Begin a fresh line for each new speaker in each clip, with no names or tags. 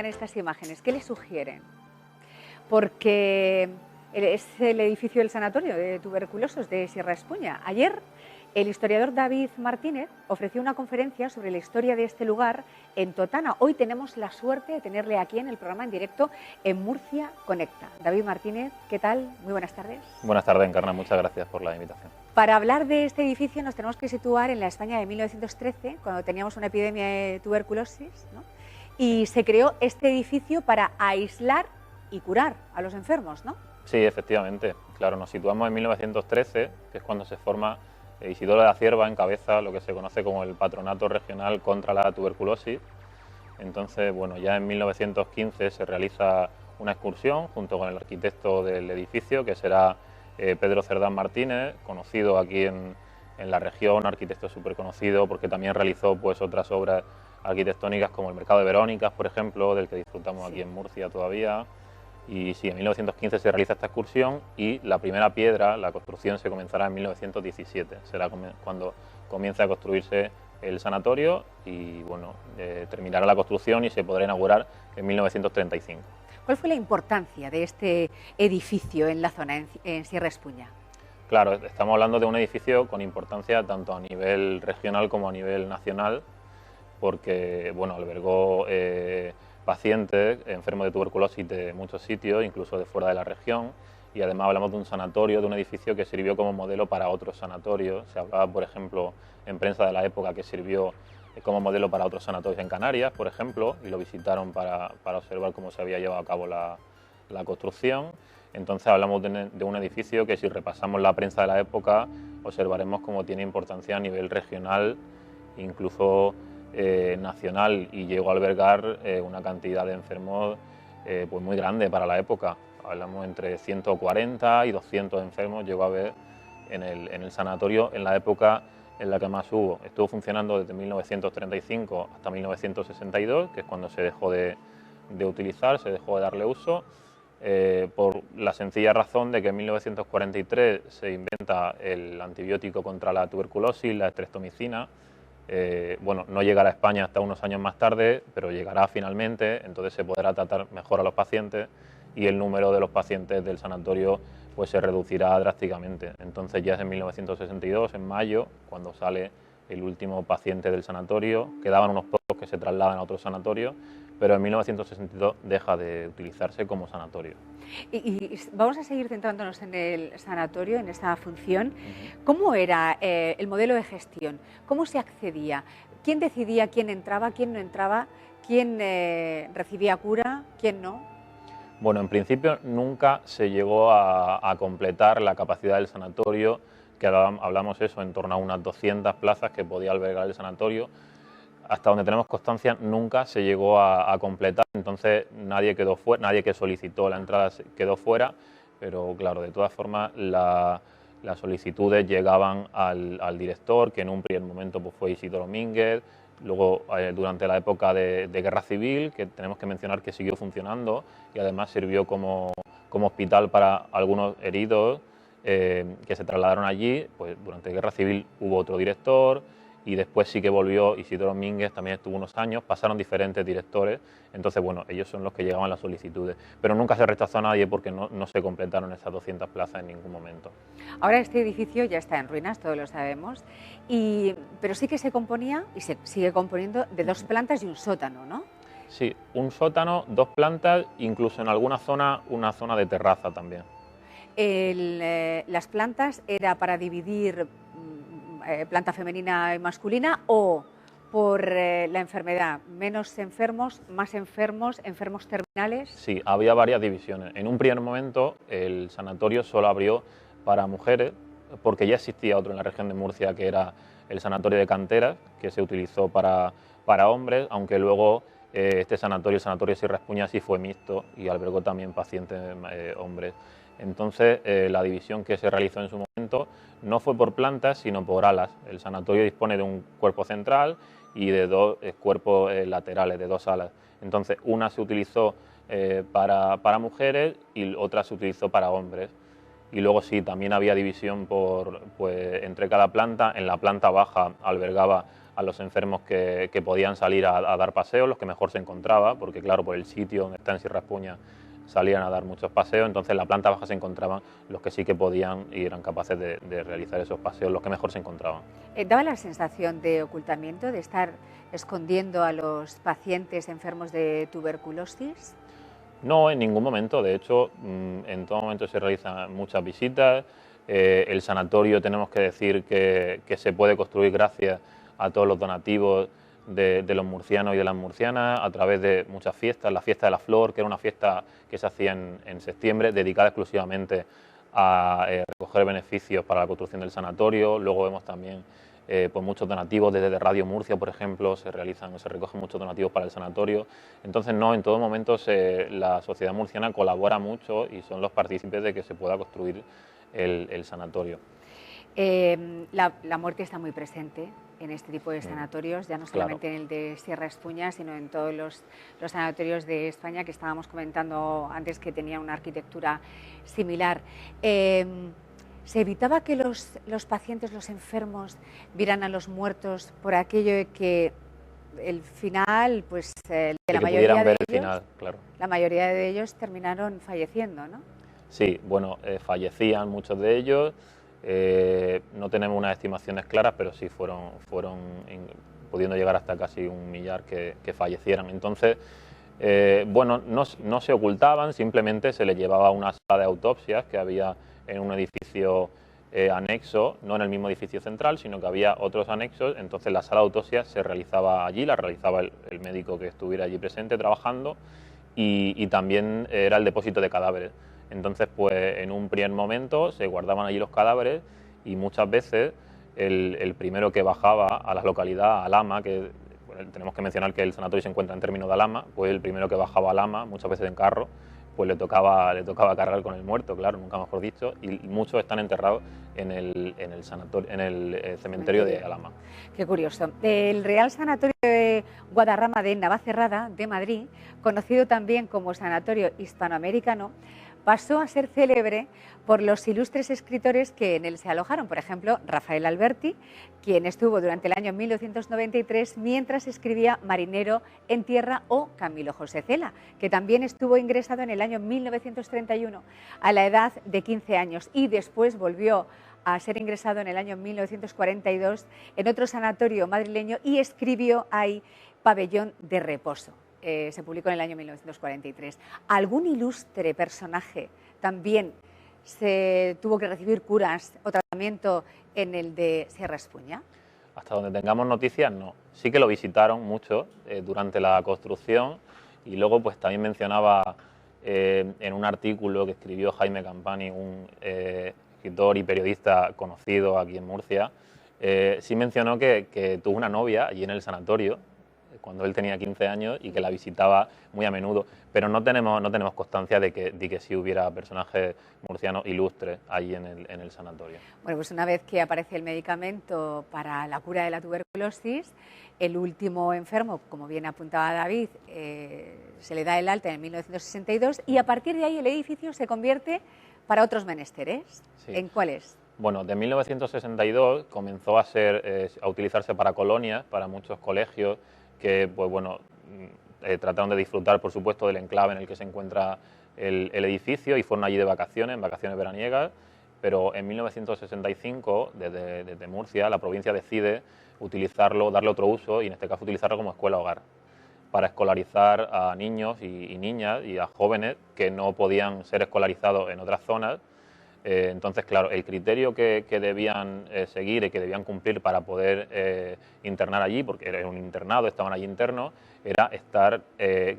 estas imágenes? ¿Qué le sugieren? Porque es el edificio del sanatorio de tuberculosos de Sierra Espuña. Ayer el historiador David Martínez ofreció una conferencia sobre la historia de este lugar en Totana. Hoy tenemos la suerte de tenerle aquí en el programa en directo en Murcia Conecta. David Martínez, ¿qué tal? Muy buenas tardes.
Buenas tardes, Encarna. Muchas gracias por la invitación.
Para hablar de este edificio nos tenemos que situar en la España de 1913, cuando teníamos una epidemia de tuberculosis, ¿no? Y se creó este edificio para aislar y curar a los enfermos, ¿no?
Sí, efectivamente. Claro, nos situamos en 1913, que es cuando se forma Isidoro de la Cierva encabeza lo que se conoce como el Patronato Regional contra la Tuberculosis. Entonces, bueno, ya en 1915 se realiza una excursión junto con el arquitecto del edificio, que será Pedro Cerdán Martínez, conocido aquí en la región, arquitecto súper conocido porque también realizó pues otras obras arquitectónicas como el Mercado de Verónicas, por ejemplo, del que disfrutamos aquí en Murcia todavía. Y sí, en 1915 se realiza esta excursión y la primera piedra, la construcción, se comenzará en 1917. Será cuando comienza a construirse el sanatorio y bueno, terminará la construcción y se podrá inaugurar en 1935.
¿Cuál fue la importancia de este edificio en la zona, en Sierra Espuña?
Claro, estamos hablando de un edificio con importancia tanto a nivel regional como a nivel nacional, porque bueno, albergó pacientes enfermos de tuberculosis de muchos sitios, incluso de fuera de la región, y además hablamos de un sanatorio, de un edificio que sirvió como modelo para otros sanatorios. Se hablaba, por ejemplo, en prensa de la época que sirvió como modelo para otros sanatorios en Canarias, por ejemplo, y lo visitaron para observar cómo se había llevado a cabo la construcción. Entonces hablamos de un edificio que, si repasamos la prensa de la época, observaremos cómo tiene importancia a nivel regional, incluso nacional, y llegó a albergar una cantidad de enfermos pues muy grande para la época. Hablamos entre 140 y 200 enfermos llegó a haber en el sanatorio en la época en la que más hubo. Estuvo funcionando desde 1935 hasta 1962, que es cuando se dejó de utilizar, se dejó de darle uso, por la sencilla razón de que en 1943 se inventa el antibiótico contra la tuberculosis, la estreptomicina. Bueno, no llegará a España hasta unos años más tarde, pero llegará finalmente, entonces se podrá tratar mejor a los pacientes y el número de los pacientes del sanatorio pues se reducirá drásticamente. Entonces ya es en 1962, en mayo, cuando sale el último paciente del sanatorio. Quedaban unos pocos que se trasladan a otro sanatorio, pero en 1962 deja de utilizarse como sanatorio.
Y vamos a seguir centrándonos en el sanatorio, en esta función. ¿Cómo era el modelo de gestión? ¿Cómo se accedía? ¿Quién decidía quién entraba, quién no entraba? ¿Quién recibía cura, quién no?
Bueno, en principio nunca se llegó a completar la capacidad del sanatorio, que hablamos eso, en torno a unas 200 plazas que podía albergar el sanatorio. Hasta donde tenemos constancia, nunca se llegó a completar, entonces nadie quedó fuera, nadie que solicitó la entrada quedó fuera, pero claro, de todas formas las solicitudes llegaban al director, que en un primer momento pues, fue Isidoro Mínguez. Luego, durante la época de Guerra Civil, que tenemos que mencionar que siguió funcionando y además sirvió como hospital para algunos heridos que se trasladaron allí, pues durante Guerra Civil hubo otro director y después sí que volvió Isidoro Mínguez, también estuvo unos años, pasaron diferentes directores, entonces bueno, ellos son los que llegaban las solicitudes, pero nunca se rechazó a nadie porque no se completaron esas 200 plazas en ningún momento.
Ahora este edificio ya está en ruinas, todos lo sabemos, pero sí que se componía y se sigue componiendo de 2 plantas y un sótano, ¿no?
Sí, un sótano, 2 plantas, incluso en alguna zona, una zona de terraza también.
Las plantas era para dividir planta femenina y masculina, o por la enfermedad, menos enfermos, más enfermos, enfermos terminales.
Sí, había varias divisiones. En un primer momento el sanatorio solo abrió para mujeres, porque ya existía otro en la región de Murcia, que era el sanatorio de Canteras, que se utilizó para hombres, aunque luego este sanatorio, el sanatorio Sierra Espuña, sí fue mixto y albergó también pacientes hombres. Entonces la división que se realizó en su momento no fue por plantas, sino por alas. El sanatorio dispone de un cuerpo central y de 2 cuerpos laterales, de 2 alas. Entonces una se utilizó para mujeres y otra se utilizó para hombres. Y luego sí, también había división entre cada planta. En la planta baja albergaba a los enfermos que podían salir a dar paseos, los que mejor se encontraba, porque claro, por el sitio donde está en Sierra Espuña salían a dar muchos paseos, entonces en la planta baja se encontraban los que sí que podían y eran capaces de realizar esos paseos, los que mejor se encontraban.
¿Daba la sensación de ocultamiento, de estar escondiendo a los pacientes enfermos de tuberculosis?
No, en ningún momento. De hecho, en todo momento se realizan muchas visitas. El sanatorio, tenemos que decir que se puede construir gracias a todos los donativos de los murcianos y de las murcianas, a través de muchas fiestas. La fiesta de la flor, que era una fiesta que se hacía en septiembre, dedicada exclusivamente a recoger beneficios para la construcción del sanatorio. Luego vemos también pues muchos donativos desde Radio Murcia, por ejemplo, se recogen muchos donativos para el sanatorio. Entonces, no, en todo momento la sociedad murciana colabora mucho y son los partícipes de que se pueda construir el sanatorio.
La muerte está muy presente en este tipo de sanatorios, ya no solamente en el de Sierra Espuña, sino en todos los sanatorios de España, que estábamos comentando antes que tenían una arquitectura similar. ¿Se evitaba que los pacientes, los enfermos, vieran a los muertos por aquello de que el final, pues de la mayoría de ellos,
final, claro.
La mayoría de ellos terminaron falleciendo, ¿no?
Sí, bueno, fallecían muchos de ellos. No tenemos unas estimaciones claras, pero sí fueron pudiendo llegar hasta casi 1 millar que fallecieran. Entonces, bueno, no se ocultaban, simplemente se les llevaba a una sala de autopsias que había en un edificio anexo, no en el mismo edificio central, sino que había otros anexos. Entonces la sala de autopsias se realizaba allí, la realizaba el médico que estuviera allí presente trabajando, y también era el depósito de cadáveres. Entonces, pues en un primer momento se guardaban allí los cadáveres y muchas veces el primero que bajaba a la localidad, a Alhama, que bueno, tenemos que mencionar que el sanatorio se encuentra en término de Alhama, pues el primero que bajaba a Alhama, muchas veces en carro, pues le tocaba cargar con el muerto, claro, nunca mejor dicho, y muchos están enterrados en el cementerio de Alhama.
Qué curioso. El Real Sanatorio de Guadarrama de Navacerrada, de Madrid, conocido también como Sanatorio Hispanoamericano, pasó a ser célebre por los ilustres escritores que en él se alojaron. Por ejemplo, Rafael Alberti, quien estuvo durante el año 1993 mientras escribía Marinero en tierra, o Camilo José Cela, que también estuvo ingresado en el año 1931 a la edad de 15 años y después volvió a ser ingresado en el año 1942 en otro sanatorio madrileño y escribió ahí Pabellón de Reposo. Se publicó en el año 1943. ¿Algún ilustre personaje también se tuvo que recibir curas o tratamiento en el de Sierra Espuña?
Hasta donde tengamos noticias, no. Sí que lo visitaron mucho durante la construcción, y luego pues también mencionaba en un artículo que escribió Jaime Campani, un escritor y periodista conocido aquí en Murcia, sí mencionó que tuvo una novia allí en el sanatorio cuando él tenía 15 años y que la visitaba muy a menudo, pero no tenemos constancia de que sí hubiera personajes murcianos ilustres allí en el sanatorio.
Bueno, pues una vez que aparece el medicamento para la cura de la tuberculosis, el último enfermo, como bien apuntaba David, se le da el alta en 1962 y a partir de ahí el edificio se convierte para otros menesteres. Sí. ¿En cuáles?
Bueno, de 1962 comenzó a utilizarse para colonias, para muchos colegios que, pues bueno, trataron de disfrutar, por supuesto, del enclave en el que se encuentra el edificio, y fueron allí de vacaciones, en vacaciones veraniegas. Pero en 1965, desde Murcia, la provincia decide utilizarlo, darle otro uso, y en este caso utilizarlo como escuela-hogar, para escolarizar a niños y niñas y a jóvenes que no podían ser escolarizados en otras zonas. Entonces, claro, el criterio que debían seguir y que debían cumplir para poder internar allí, porque era un internado, estaban allí internos, era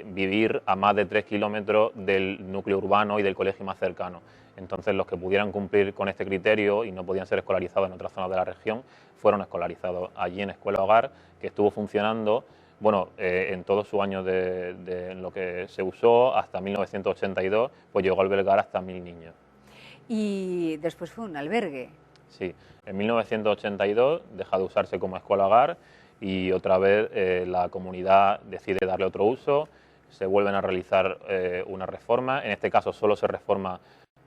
vivir a más de 3 kilómetros del núcleo urbano y del colegio más cercano. Entonces, los que pudieran cumplir con este criterio y no podían ser escolarizados en otras zonas de la región, fueron escolarizados allí en Escuela Hogar, que estuvo funcionando, bueno, en todos sus años en lo que se usó, hasta 1982, pues llegó a albergar hasta 1000 niños.
Y después fue un albergue.
Sí, en 1982 deja de usarse como escuela-hogar y otra vez la comunidad decide darle otro uso, se vuelven a realizar una reforma, en este caso solo se reforma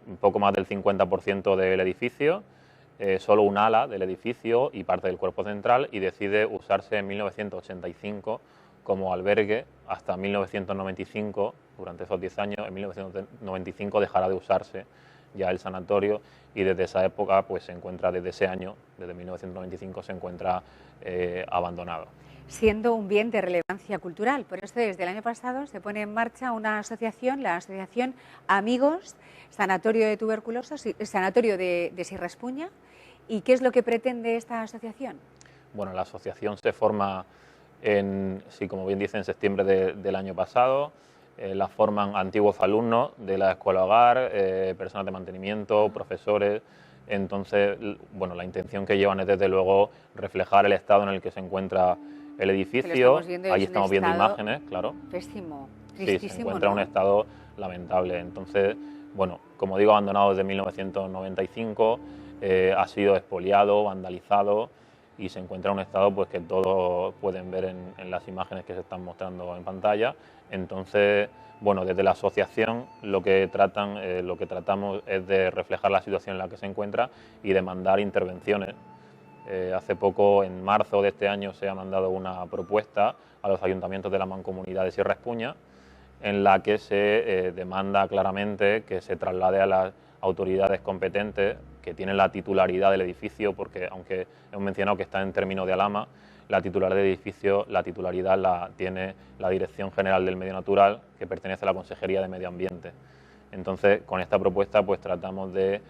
un poco más del 50% del edificio, solo un ala del edificio y parte del cuerpo central, y decide usarse en 1985 como albergue hasta 1995. Durante esos 10 años, en 1995 dejará de usarse ya el sanatorio, y desde esa época pues se encuentra, desde ese año, desde 1995, se encuentra abandonado.
Siendo un bien de relevancia cultural. Por eso desde el año pasado se pone en marcha una asociación, la Asociación Amigos Sanatorio de Tuberculosos, Sanatorio de Sierra Espuña. ¿Y qué es lo que pretende esta asociación?
Bueno, la asociación se forma como bien dice, en septiembre del año pasado. La forman antiguos alumnos de la escuela hogar, personas de mantenimiento, profesores. Entonces, bueno, la intención que llevan es desde luego reflejar el estado en el que se encuentra el edificio. Ahí estamos viendo imágenes, claro.
Pésimo,
sí, se encuentra en un estado lamentable. Entonces, bueno, como digo, abandonado desde 1995, ha sido expoliado, vandalizado, y se encuentra en un estado pues que todos pueden ver en las imágenes que se están mostrando en pantalla. Entonces, bueno, desde la asociación lo que tratamos es de reflejar la situación en la que se encuentra y demandar intervenciones. Hace poco, en marzo de este año, se ha mandado una propuesta a los ayuntamientos de la Mancomunidad de Sierra Espuña, en la que se demanda claramente que se traslade a las autoridades competentes que tienen la titularidad del edificio, porque aunque hemos mencionado que está en términos de Alhama, la titularidad del edificio, la titularidad la tiene la Dirección General del Medio Natural, que pertenece a la Consejería de Medio Ambiente. Entonces, con esta propuesta pues tratamos de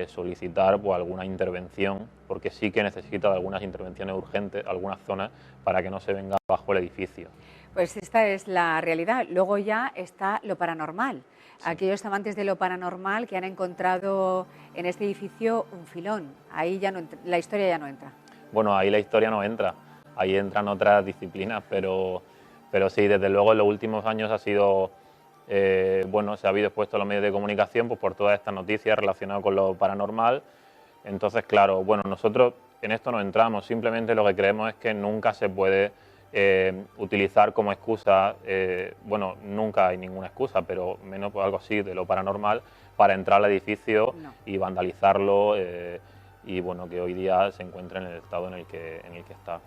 solicitar pues, alguna intervención, porque sí que necesita de algunas intervenciones urgentes, algunas zonas, para que no se venga abajo el edificio.
Pues esta es la realidad. Luego ya está lo paranormal.
Sí.
Aquellos amantes de lo paranormal que han encontrado en este edificio un filón. Ahí ya no, la historia ya no entra.
Bueno, ahí la historia no entra. Ahí entran otras disciplinas, pero sí, desde luego en los últimos años ha sido... bueno, se ha habido expuesto a los medios de comunicación pues, por todas estas noticias relacionadas con lo paranormal. Entonces, claro, bueno, nosotros en esto no entramos, simplemente lo que creemos es que nunca se puede utilizar como excusa, bueno, nunca hay ninguna excusa, pero menos por algo así de lo paranormal, para entrar al edificio y vandalizarlo, y bueno, que hoy día se encuentra en el estado en el que está.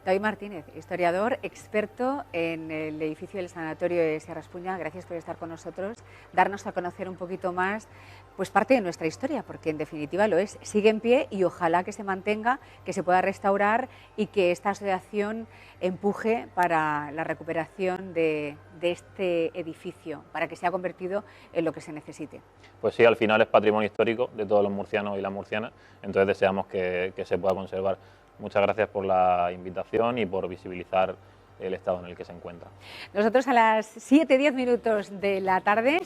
David Martínez, historiador, experto en el edificio del Sanatorio de Sierra Espuña, gracias por estar con nosotros, darnos a conocer un poquito más pues parte de nuestra historia, porque en definitiva lo es, sigue en pie y ojalá que se mantenga, que se pueda restaurar y que esta asociación empuje para la recuperación de este edificio, para que sea convertido en lo que se necesite.
Pues sí, al final es patrimonio histórico de todos los murcianos y las murcianas, entonces deseamos que se pueda conservar. Muchas gracias por la invitación y por visibilizar el estado en el que se encuentra.
Nosotros a las 7:10 de la tarde